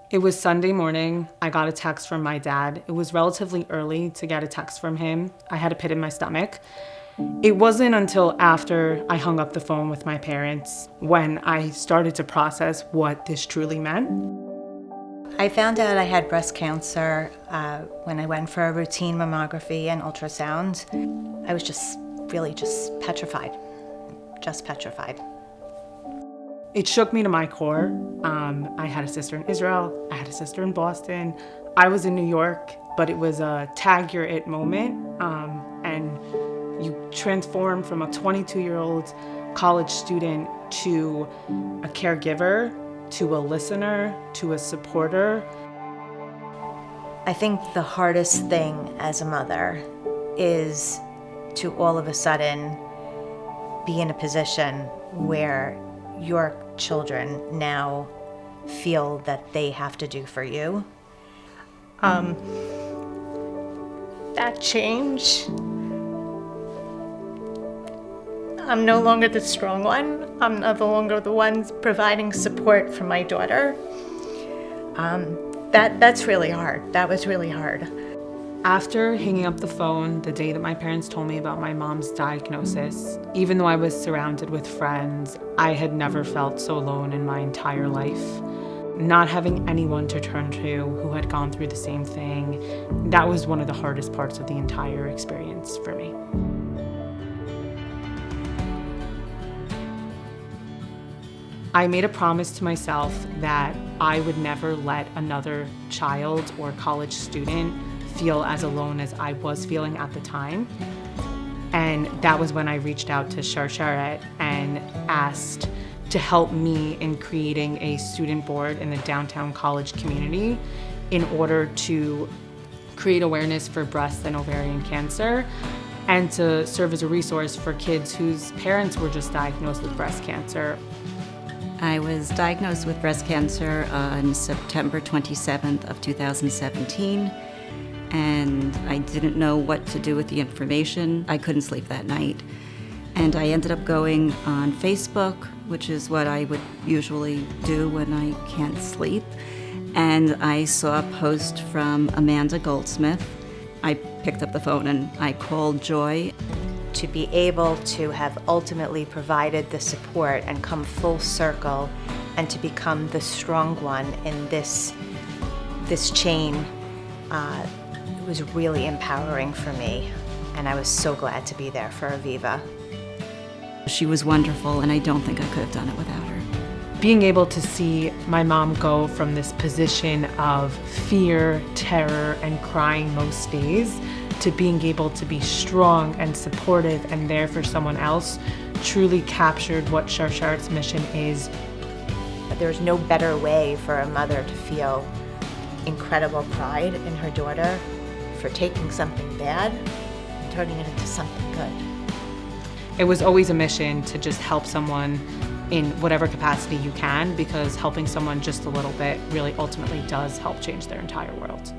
It was Sunday morning. I got a text from my dad. It was relatively early to get a text from him. I had a pit in my stomach. It wasn't until after I hung up the phone with my parents when I started to process what this truly meant. I found out I had breast cancer when I went for a routine mammography and ultrasound. I was just petrified, just petrified. It shook me to my core. I had a sister in Israel, I had a sister in Boston. I was in New York, but it was a tag you're it moment. And you transform from a 22-year-old college student to a caregiver, to a listener, to a supporter. I think the hardest thing as a mother is to all of a sudden be in a position where your children now feel that they have to do for you. That change. I'm no longer the strong one. I'm no longer the one providing support for my daughter. That's really hard. That was really hard. After hanging up the phone the day that my parents told me about my mom's diagnosis, even though I was surrounded with friends, I had never felt so alone in my entire life. Not having anyone to turn to who had gone through the same thing, that was one of the hardest parts of the entire experience for me. I made a promise to myself that I would never let another child or college student feel as alone as I was feeling at the time. And that was when I reached out to Sharsharet and asked to help me in creating a student board in the downtown college community in order to create awareness for breast and ovarian cancer and to serve as a resource for kids whose parents were just diagnosed with breast cancer. I was diagnosed with breast cancer on September 27th of 2017, and I didn't know what to do with the information. I couldn't sleep that night. And I ended up going on Facebook, which is what I would usually do when I can't sleep. And I saw a post from Amanda Goldsmith. I picked up the phone and I called Joy. To be able to have ultimately provided the support and come full circle and to become the strong one in this chain was really empowering for me, and I was so glad to be there for Aviva. She was wonderful, and I don't think I could have done it without her. Being able to see my mom go from this position of fear, terror, and crying most days to being able to be strong and supportive and there for someone else truly captured what Sharsharet's mission is. There's no better way for a mother to feel incredible pride in her daughter for taking something bad and turning it into something good. It was always a mission to just help someone in whatever capacity you can, because helping someone just a little bit really ultimately does help change their entire world.